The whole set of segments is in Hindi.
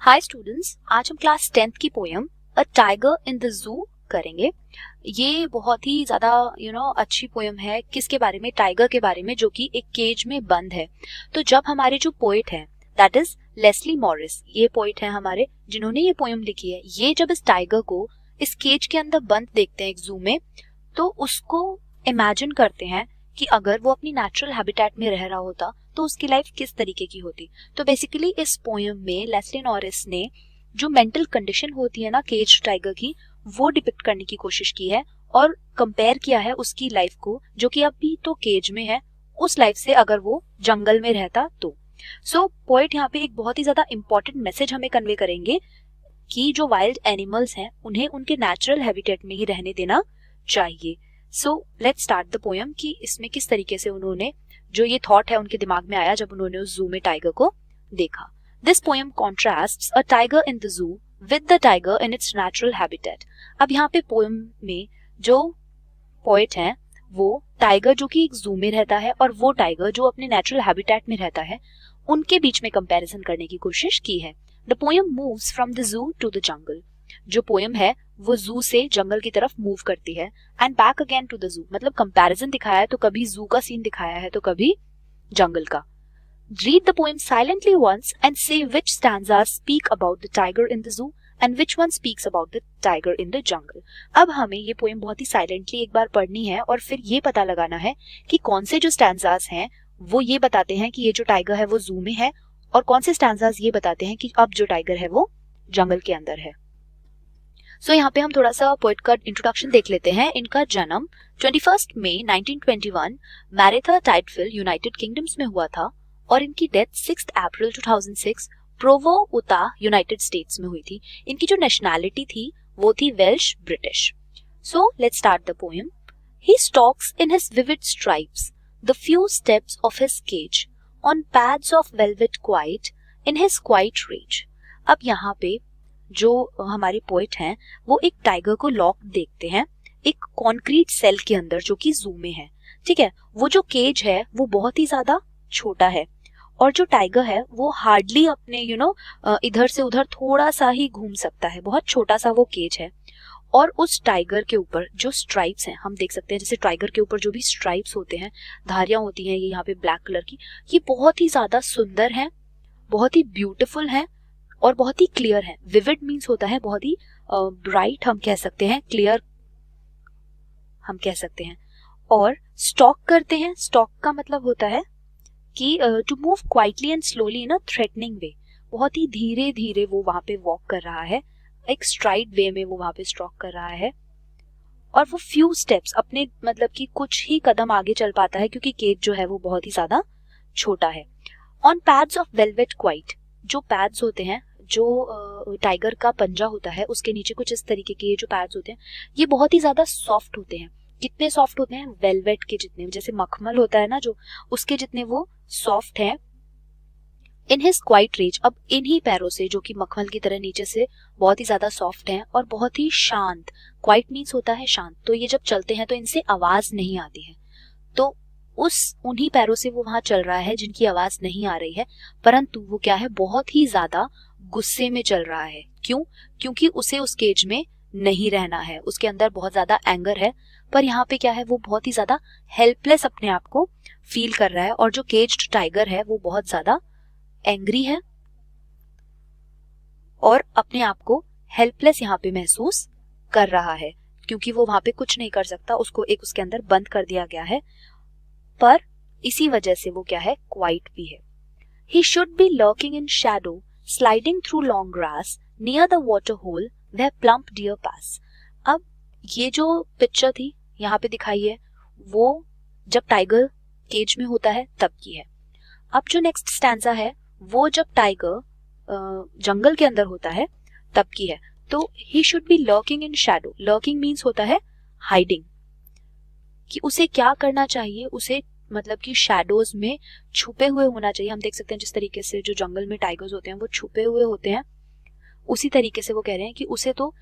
हाय स्टूडेंट्स, आज हम क्लास 10th की poem a tiger in the जू करेंगे। ये बहुत ही ज्यादा अच्छी पोयम है। किसके बारे में? टाइगर के बारे में, जो कि एक केज में बंद है। तो जब हमारे जो पोइट है दैट इज लेस्ली मॉरिस, ये पोइट है हमारे जिन्होंने ये पोयम लिखी है, ये जब इस टाइगर को इस केज के अंदर बंद देखते हैं एक जू में, तो उसको इमेजिन करते हैं कि अगर वो अपनी नेचुरल हैबिटेट में रह रहा होता तो उसकी लाइफ किस तरीके की होती। तो बेसिकली इस पोयम में लेस्ली नॉरिस ने जो मेंटल कंडीशन होती है ना केज टाइगर की, वो डिपिक्ट करने की कोशिश की है और कंपेयर किया है उसकी लाइफ को, जो कि अभी तो केज में है, उस लाइफ से अगर वो जंगल में रहता तो। सो पोएट यहाँ पे एक बहुत ही ज्यादा इंपॉर्टेंट मैसेज हमें कन्वे करेंगे कि जो वाइल्ड एनिमल्स हैं उन्हें उनके नेचुरल हैबिटेट में ही रहने देना चाहिए। सो लेट्स स्टार्ट द पोयम कि इसमें किस तरीके से उन्होंने जो ये थॉट है उनके दिमाग में आया जब उन्होंने उस जू में टाइगर को देखा। This poem contrasts a tiger in the zoo with the tiger in its natural habitat. अब यहाँ पे पोयम में जो पोएट है वो टाइगर जो कि एक जू में रहता है और वो टाइगर जो अपने नेचुरल हैबिटेट में रहता है, उनके बीच में कंपैरिजन करने की कोशिश की है। The poem moves from the zoo to the jungle. जो पोयम है वो जू से जंगल की तरफ मूव करती है and back again to the zoo, मतलब कंपैरिजन दिखाया है तो कभी जू का सीन दिखाया है तो कभी जंगल का। Read the poem silently once and say which stanzas speak about the tiger in the zoo and which one speaks about the tiger in the jungle. अब हमें ये पोयम बहुत ही साइलेंटली एक बार पढ़नी है और फिर ये पता लगाना है कि कौन से जो स्टैंजास हैं वो ये बताते हैं कि ये जो टाइगर है वो जू में है, और कौन से स्टैंजास ये बताते हैं कि अब जो टाइगर है वो जंगल के अंदर है। सो यहाँ पे हम थोड़ा सा पोएट का इंट्रोडक्शन देख लेते हैं। इनका जन्म 21 मई 1921 मैरेथा टाइडफिल यूनाइटेड किंगडम्स में हुआ था और इनकी डेथ 6 अप्रैल 2006 प्रोवो उता यूनाइटेड स्टेट्स में हुई थी। इनकी जो नेशनैलिटी थी वो थी Welsh British. So let's start the poem. He stalks in his vivid stripes the few steps of his cage on pads of velvet quiet in his quiet rage. अब यहाँ पे जो हमारे पोएट हैं वो एक टाइगर को लॉक देखते हैं एक कॉन्क्रीट सेल के अंदर जो कि जू में है। ठीक है, वो जो केज है वो बहुत ही ज्यादा छोटा है और जो टाइगर है वो हार्डली अपने इधर से उधर थोड़ा सा ही घूम सकता है, बहुत छोटा सा वो केज है। और उस टाइगर के ऊपर जो स्ट्राइप्स हैं हम देख सकते हैं, जैसे टाइगर के ऊपर जो भी स्ट्राइप्स होते हैं, धारियां होती हैं ये यहाँ पे ब्लैक कलर की, ये बहुत ही ज्यादा सुंदर है, बहुत ही ब्यूटीफुल है और बहुत ही क्लियर है। विविड मीन्स होता है बहुत ही ब्राइट, हम कह सकते हैं क्लियर हम कह सकते हैं। और स्टॉक करते हैं, स्टॉक का मतलब होता है कि to move quietly and slowly in a threatening way, बहुत ही धीरे धीरे वो वहां पे वॉक कर रहा है, एक स्ट्राइड वे में वो वहां पे स्टॉक कर रहा है। और वो फ्यू स्टेप्स अपने मतलब कि कुछ ही कदम आगे चल पाता है क्योंकि केज जो है वो बहुत ही ज्यादा छोटा है। On pads of velvet quite, जो पैड्स होते हैं, जो टाइगर का पंजा होता है उसके नीचे कुछ इस तरीके के ये जो पैड्स होते हैं ये बहुत ही ज्यादा सॉफ्ट होते हैं। कितने सॉफ्ट होते हैं? वेलवेट के जितने, जैसे मखमल होता है ना जो, उसके जितने वो सॉफ्ट है। इन हिज क्वाइट रेज, अब इन्हीं पैरों से जो कि मखमल की तरह नीचे से बहुत ही ज्यादा सॉफ्ट हैं और बहुत ही शांत, क्वाइट मीन्स होता है शांत, तो ये जब चलते हैं तो इनसे आवाज नहीं आती है। तो उन्हीं पैरों से वो वहां चल रहा है जिनकी आवाज नहीं आ रही है, परंतु वो क्या है, बहुत ही ज्यादा गुस्से में चल रहा है। क्यों? क्योंकि उसे उस केज में नहीं रहना है, उसके अंदर बहुत ज्यादा एंगर है। पर यहाँ पे क्या है, वो बहुत ही ज्यादा हेल्पलेस अपने आप को फील कर रहा है और जो केज्ड टाइगर है वो बहुत ज्यादा एंग्री है और अपने आप को हेल्पलेस यहाँ पे महसूस कर रहा है क्योंकि वो वहां पे कुछ नहीं कर सकता, उसको एक उसके अंदर बंद कर दिया गया है। पर इसी वजह से वो क्या है, क्वाइट भी है। He should be lurking in shadow, sliding through long grass near the water hole where plump deer pass। अब ये जो पिक्चर थी यहाँ पे दिखाई है वो जब टाइगर केज में होता है तब की है। अब जो नेक्स्ट स्टैंजा है वो जब टाइगर जंगल के अंदर होता है तब की है। तो he should be lurking in shadow, lurking means होता है हाइडिंग, कि उसे क्या करना चाहिए, उसे मतलब कि शैडोज में छुपे हुए होना चाहिए। हम देख सकते हैं जिस तरीके से जो जंगल में टाइगर्स होते हैं वो छुपे हुए होते हैं, उसी तरीके से वो कह रहे हैं कि उसे तो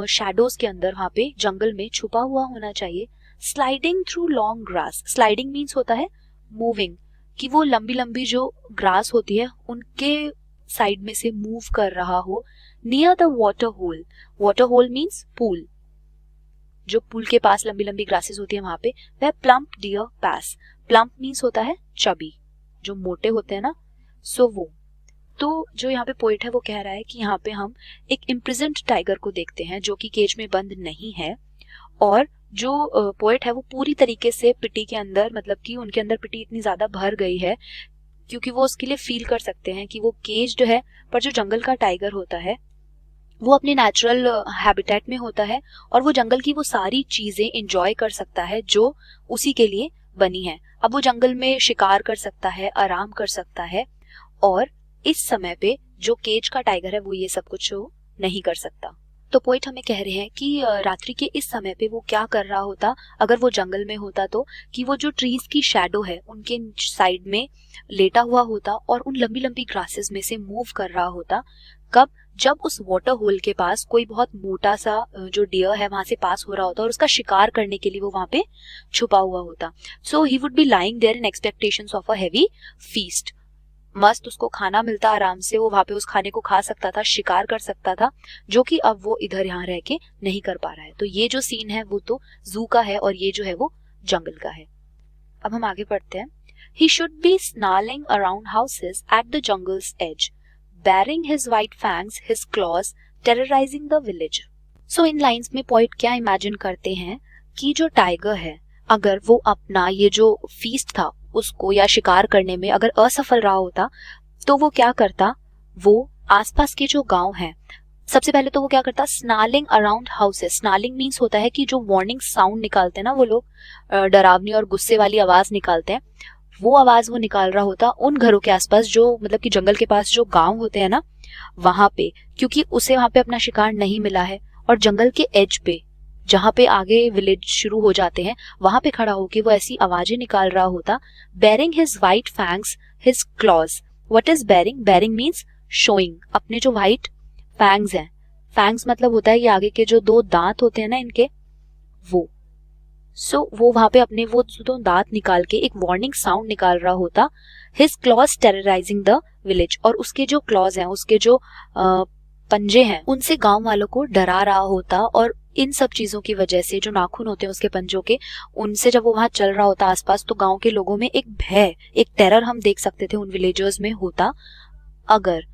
शैडोज के अंदर वहां पे जंगल में छुपा हुआ होना चाहिए। Sliding through long grass, sliding means होता है मूविंग, कि वो लंबी लंबी जो ग्रास होती है उनके साइड में से मूव कर रहा हो near the water hole, water hole means pool, जो पूल के पास लंबी लंबी ग्रासेस होती है वहां पे, वह प्लम्प डियर पास, प्लम्प मीन्स होता है चबी, जो मोटे होते हैं ना, सो वो। तो जो यहाँ पे पोएट है वो कह रहा है कि यहाँ पे हम एक इम्प्रिजन्ड टाइगर को देखते हैं जो कि केज में बंद नहीं है, और जो पोएट है वो पूरी तरीके से पिटी के अंदर, मतलब कि उनके अंदर पिटी इतनी ज्यादा भर गई है क्योंकि वो उसके लिए फील कर सकते हैं कि वो केज्ड है, पर जो जंगल का टाइगर होता है वो अपने नेचुरल हैबिटेट में होता है और वो जंगल की वो सारी चीजें एंजॉय कर सकता है जो उसी के लिए बनी है। अब वो जंगल में शिकार कर सकता है, आराम कर सकता है, और इस समय पे जो केज का टाइगर है वो ये सब कुछ नहीं कर सकता। तो पोइट हमें कह रहे हैं कि रात्रि के इस समय पे वो क्या कर रहा होता अगर वो जंगल में होता, तो कि वो जो ट्रीज की शैडो है उनके साइड में लेटा हुआ होता और उन लंबी लंबी ग्रासेस में से मूव कर रहा होता। कब? जब उस वाटर होल के पास कोई बहुत मोटा सा जो डियर है वहां से पास हो रहा होता और उसका शिकार करने के लिए वो वहां पे छुपा हुआ होता। So he would be lying there in expectations of a heavy feast, मस्त उसको खाना मिलता आराम से, वो वहां पे उस खाने को खा सकता था, शिकार कर सकता था, जो कि अब वो इधर यहाँ रह के नहीं कर पा रहा है। तो ये जो सीन है वो तो जू का है और ये जो है वो जंगल का है। अब हम आगे पढ़ते हैं। He should be snarling around houses at the jungle's edge, baring his white fangs, his claws, terrorizing the village. So in lines में पोइट क्या इमेजिन करते हैं कि जो टाइगर है अगर वो अपना ये जो फीस्ट था उसको या शिकार करने में अगर असफल रहा होता तो वो क्या करता, वो आसपास के जो गांव हैं सबसे पहले तो वो क्या करता, snarling around houses. Snarling means होता है कि जो वार्निंग साउंड निकालते हैं ना वो लोग, डरावनी और गुस्से वाली आवाज निकालते हैं, वो आवाज वो निकाल रहा होता उन घरों के आसपास जो मतलब कि जंगल के पास जो गांव होते हैं ना वहां पे, क्योंकि उसे वहां पे अपना शिकार नहीं मिला है। और जंगल के एज पे जहां पे आगे विलेज शुरू हो जाते हैं वहां पे खड़ा होके वो ऐसी आवाजें निकाल रहा होता। Baring his white fangs, his claws. What is baring? Baring means showing, अपने जो व्हाइट फैंग्स हैं, फैंग्स मतलब होता है ये आगे के जो दो दांत होते हैं ना इनके, वो। सो वो वहां पे अपने वो दो दांत निकाल के एक वार्निंग साउंड निकाल रहा होता। His clause terrorising the village, और उसके जो क्लॉज हैं, उसके जो पंजे हैं, उनसे गांव वालों को डरा रहा होता। और इन सब चीजों की वजह से जो नाखून होते हैं उसके पंजों के, उनसे जब वो वहां चल रहा होता आसपास, तो गांव के लोगों में एक भय, एक टेरर हम देख सकते थे उन विलेजर्स में होता अगर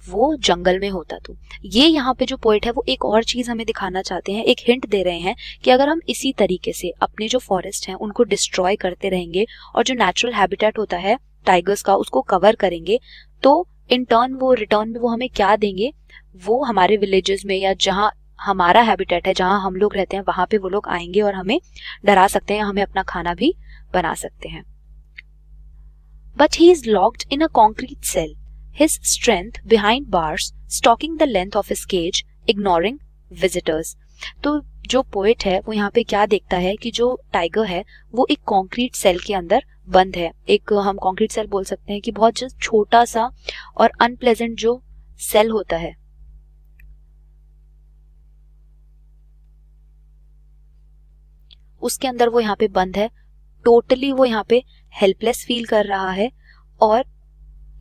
वो जंगल में होता। तो ये यहाँ पे जो पोएट है वो एक और चीज हमें दिखाना चाहते हैं, एक हिंट दे रहे हैं कि अगर हम इसी तरीके से अपने जो फॉरेस्ट हैं उनको डिस्ट्रॉय करते रहेंगे और जो नेचुरल हैबिटेट होता है टाइगर्स का उसको कवर करेंगे, तो इन टर्न वो रिटर्न में वो हमें क्या देंगे, वो हमारे विलेजेस में या जहाँ हमारा हैबिटेट है, जहाँ हम लोग रहते हैं, वहां पे वो लोग आएंगे और हमें डरा सकते हैं, हमें अपना खाना भी बना सकते हैं। But he is locked in a concrete cell, his strength behind bars, stalking the length of his cage, ignoring visitors. तो जो पोएट है वो यहाँ पे क्या देखता है कि जो टाइगर है वो एक कॉन्क्रीट सेल के अंदर बंद है। एक हम कॉन्क्रीट सेल बोल सकते हैं कि बहुत जो छोटा सा और अनप्लेजेंट जो सेल होता है, उसके अंदर वो यहाँ पे बंद है। टोटली वो यहाँ पे हेल्पलेस फील कर रहा है और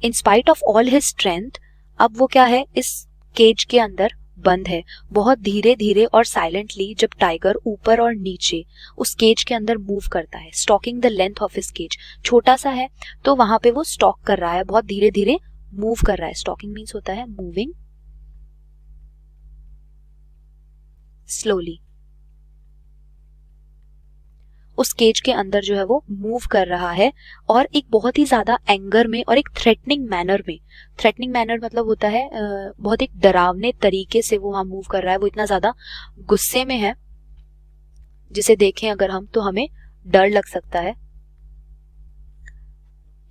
in spite of all his strength अब वो क्या है, इस केज के अंदर बंद है। बहुत धीरे धीरे और साइलेंटली जब टाइगर ऊपर और नीचे उस केज के अंदर मूव करता है, stalking the length of his cage, छोटा सा है तो वहां पे वो स्टॉक कर रहा है, बहुत धीरे धीरे मूव कर रहा है। स्टॉकिंग मीन्स होता है मूविंग स्लोली। उस केज के अंदर जो है वो मूव कर रहा है और एक बहुत ही ज्यादा एंगर में और एक थ्रेटनिंग मैनर में। थ्रेटनिंग मैनर मतलब होता है बहुत एक डरावने तरीके से वो वहां मूव कर रहा है, वो इतना ज्यादा गुस्से में है जिसे देखें अगर हम तो हमें डर लग सकता है।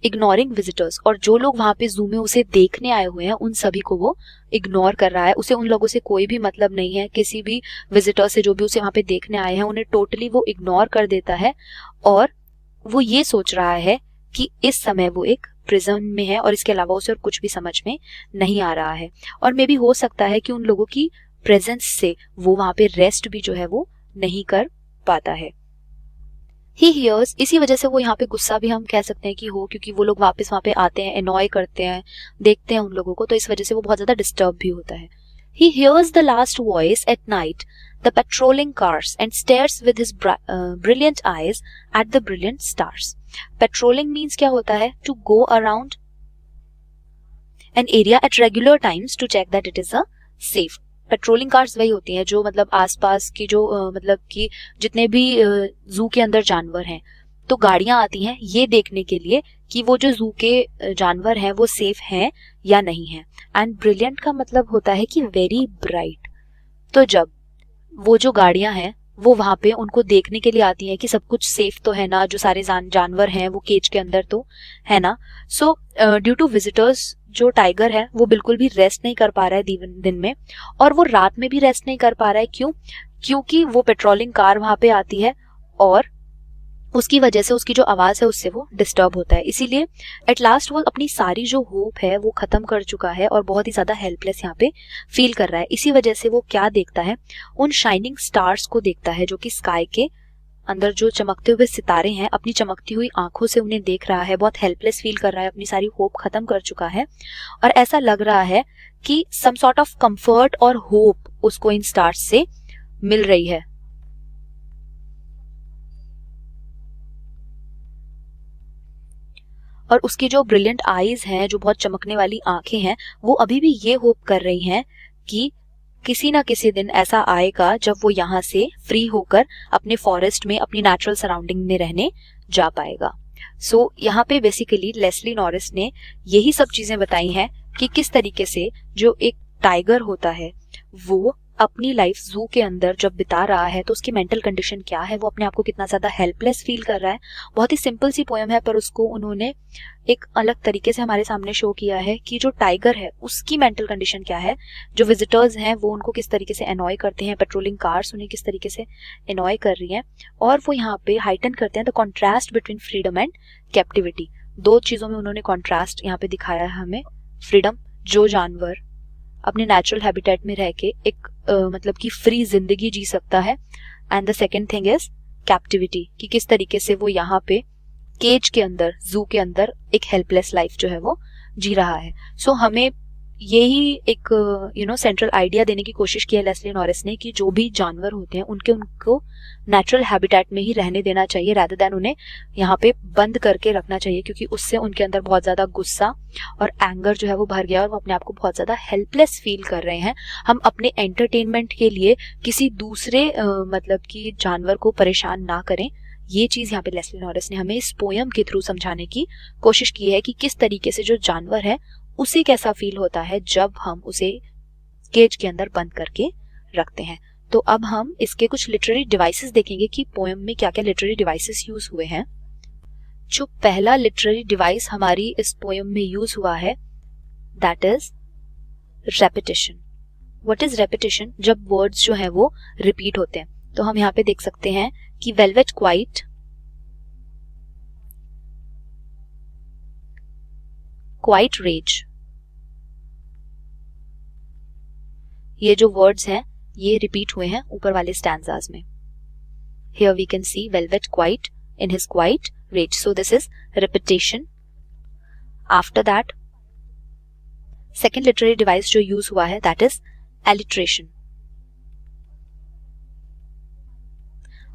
इग्नोरिंग विजिटर्स, और जो लोग वहां पे जू में उसे देखने आए हुए हैं उन सभी को वो इग्नोर कर रहा है। उसे उन लोगों से कोई भी मतलब नहीं है, किसी भी विजिटर से जो भी उसे वहां पे देखने आए हैं उन्हें टोटली वो इग्नोर कर देता है। और वो ये सोच रहा है कि इस समय वो एक प्रिजन में है और इसके अलावा उसे और कुछ भी समझ में नहीं आ रहा है। और मे भी हो सकता है कि उन लोगों की प्रेजेंस से वो वहां पे रेस्ट भी जो है वो नहीं कर पाता है। ही हियर्स, इसी वजह से वो यहाँ पे गुस्सा भी हम कह सकते हैं कि हो, क्योंकि वो लोग वापस वहाँ पे आते हैं, एनॉय करते हैं, देखते हैं उन लोगों को, तो इस वजह से वो बहुत ज्यादा डिस्टर्ब भी होता है. He hears the last voice at night the patrolling cars and stares with his brilliant eyes at the brilliant stars. Patrolling means क्या होता है? To go around an area at regular times to check that it is a safe. Patrolling cars वही होती हैं जो मतलब आसपास की जो मतलब कि जितने भी जू के अंदर जानवर हैं, तो गाड़ियां आती हैं ये देखने के लिए कि वो जो जू के जानवर हैं वो सेफ हैं या नहीं हैं. एंड ब्रिलियंट का मतलब होता है कि वेरी ब्राइट. तो जब वो जो गाड़ियां हैं वो वहां पे उनको देखने के लिए आती हैं कि सब कुछ सेफ तो है ना, जो सारे जानवर हैं वो केज के अंदर तो है ना. सो ड्यू टू विजिटर्स, जो टाइगर है वो बिल्कुल भी रेस्ट नहीं कर पा रहा है दिन में, और वो रात में भी रेस्ट नहीं कर पा रहा है. क्यों? क्योंकि वो पेट्रोलिंग कार वहां पे आती है और उसकी वजह से उसकी जो आवाज है उससे वो डिस्टर्ब होता है. इसीलिए एट लास्ट वो अपनी सारी जो होप है वो खत्म कर चुका है और बहुत ही ज्यादा हेल्पलेस यहाँ पे फील कर रहा है. इसी वजह से वो क्या देखता है? उन शाइनिंग स्टार्स को देखता है, जो कि स्काई के अंदर जो चमकते हुए सितारे हैं, अपनी चमकती हुई आंखों से उन्हें देख रहा है. बहुत हेल्पलेस फील कर रहा है, अपनी सारी होप खत्म कर चुका है, और ऐसा लग रहा है कि सम सॉर्ट ऑफ कंफर्ट और होप उसको इन स्टार्स से मिल रही है. और उसकी जो ब्रिलियंट आईज हैं, जो बहुत चमकने वाली आंखें हैं, वो अभी भी ये होप कर रही हैं कि किसी ना किसी दिन ऐसा आएगा जब वो यहाँ से फ्री होकर अपने फॉरेस्ट में, अपनी नेचुरल सराउंडिंग में रहने जा पाएगा. सो यहाँ पे बेसिकली लेस्ली नॉरिस ने यही सब चीजें बताई हैं कि किस तरीके से जो एक टाइगर होता है वो अपनी लाइफ जू के अंदर जब बिता रहा है तो उसकी मेंटल कंडीशन क्या है, वो अपने आप को कितना ज्यादा हेल्पलेस फील कर रहा है. बहुत ही सिंपल सी पोएम है, पर उसको उन्होंने एक अलग तरीके से हमारे सामने शो किया है कि जो टाइगर है उसकी मेंटल कंडीशन क्या है, जो विजिटर्स हैं वो उनको किस तरीके से एनॉय करते हैं, पेट्रोलिंग कार्स उन्हें किस तरीके से एनॉय कर रही हैं, और वो यहाँ पे हाइटन करते हैं the contrast between freedom and captivity. दो चीजों में उन्होंने कॉन्ट्रास्ट यहाँ पे दिखाया है हमें. फ्रीडम, जो जानवर अपने नेचुरल हैबिटेट में रह के एक मतलब कि फ्री जिंदगी जी सकता है, and the second thing is captivity, कि किस तरीके से वो यहाँ पे केज के अंदर, जू के अंदर एक हेल्पलेस लाइफ जो है वो जी रहा है. सो हमें यही एक सेंट्रल आइडिया देने की कोशिश की है लेस्ली नॉरिस ने कि जो भी जानवर होते हैं उनको नेचुरल हैबिटेट में ही रहने देना चाहिए, रादर देन उन्हें यहाँ पे बंद करके रखना चाहिए, क्योंकि उससे उनके अंदर बहुत ज्यादा गुस्सा और एंगर जो है वो भर गया और वो अपने आप को बहुत ज्यादा हेल्पलेस फील कर रहे हैं. हम अपने एंटरटेनमेंट के लिए किसी दूसरे मतलब कि जानवर को परेशान ना करें. ये चीज यहाँ पे लेस्ली नॉरिस ने हमें इस पोयम के थ्रू समझाने की कोशिश की है कि किस तरीके से जो जानवर है उसे कैसा फील होता है जब हम उसे केज के अंदर बंद करके रखते हैं. तो अब हम इसके कुछ लिटरेरी डिवाइसेस देखेंगे कि पोएम में क्या क्या लिटरेरी डिवाइसेस यूज हुए हैं. जो पहला लिटरेरी डिवाइस हमारी इस पोएम में यूज हुआ है that is repetition. What is repetition? जब वर्ड्स जो है वो रिपीट होते हैं. तो हम यहाँ पे देख सकते हैं कि वेलवेट क्वाइट, क्वाइट रेज, ये जो वर्ड्स हैं ये रिपीट हुए हैं ऊपर वाले स्टैंजास में. Here we can see velvet quiet in his quiet rage. So this is repetition. After that, second literary device जो use हुआ है that is alliteration.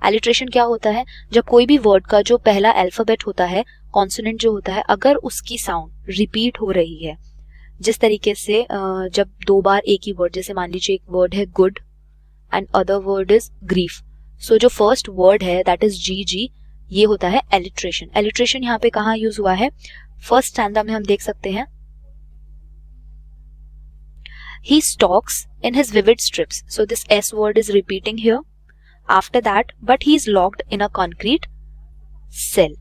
Alliteration क्या होता है? जब कोई भी वर्ड का जो पहला अल्फाबेट होता है, कॉन्सोनेंट जो होता है, अगर उसकी साउंड रिपीट हो रही है, जिस तरीके से जब दो बार एक ही वर्ड, जैसे मान लीजिए एक वर्ड है good and other word is grief, so जो फर्स्ट वर्ड है दैट इज जी जी, ये होता है एलिट्रेशन. एलिट्रेशन यहाँ पे कहाँ यूज हुआ है? फर्स्ट स्टैंजा में हम देख सकते हैं he stalks in his vivid strips, so this s word is repeating here. After that, but he is locked in a concrete cell.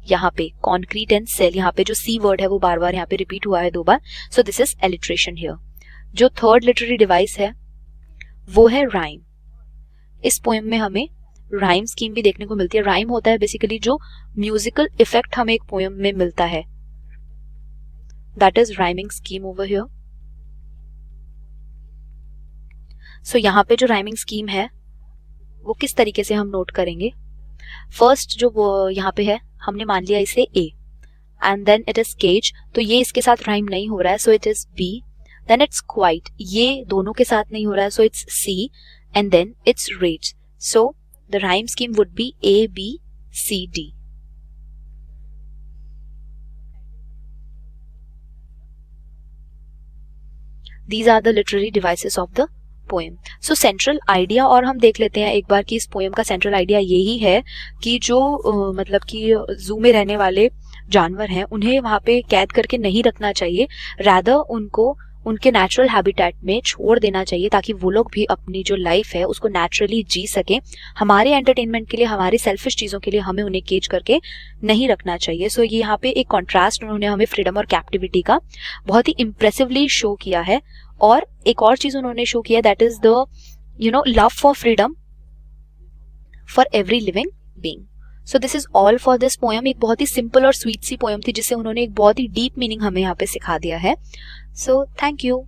यहाँ पे concrete and cell, यहाँ पे जो c word है वो बार बार यहाँ पे रिपीट हुआ है 2 बार, so this is alliteration here. जो थर्ड लिटरेरी डिवाइस है वो है राइम. इस पोएम में हमें राइम स्कीम भी देखने को मिलती है. राइम होता है बेसिकली जो म्यूजिकल इफेक्ट हमें एक पोएम में मिलता है, that is rhyming scheme over here. So यहाँ पे जो राइमिंग स्कीम है वो किस तरीके से हम नोट करेंगे? फर्स्ट जो वो यहाँ पे है हमने मान लिया इसे A, and then it is cage, तो ये इसके साथ राइम नहीं हो रहा है, so it is B. Then it's quite, ये दोनों के साथ नहीं हो रहा है, so it's C. And then it's rate, so the rhyme scheme would be A B C D. These are the literary devices of the poem. So central idea और हम देख लेते हैं एक बार कि इस पोएम का सेंट्रल आइडिया यही है कि जो मतलब कि जू में रहने वाले जानवर हैं उन्हें वहां पे कैद करके नहीं रखना चाहिए, रादर उनको उनके नेचुरल हैबिटेट में छोड़ देना चाहिए ताकि वो लोग भी अपनी जो लाइफ है उसको नेचुरली जी सकें. हमारे एंटरटेनमेंट के लिए, हमारी सेल्फिश चीज़ों के लिए हमें उन्हें केज करके नहीं रखना चाहिए. सो ये यहाँ पे एक कॉन्ट्रास्ट उन्होंने हमें फ्रीडम और कैप्टिविटी का बहुत ही इम्प्रेसिवली शो किया है. और एक और चीज उन्होंने शो किया, that is the love for freedom for every living being. So this is all for this poem. एक बहुत ही सिंपल और स्वीट सी पोएम थी जिससे उन्होंने एक बहुत ही डीप मीनिंग हमें यहाँ पे सिखा दिया है. So thank you.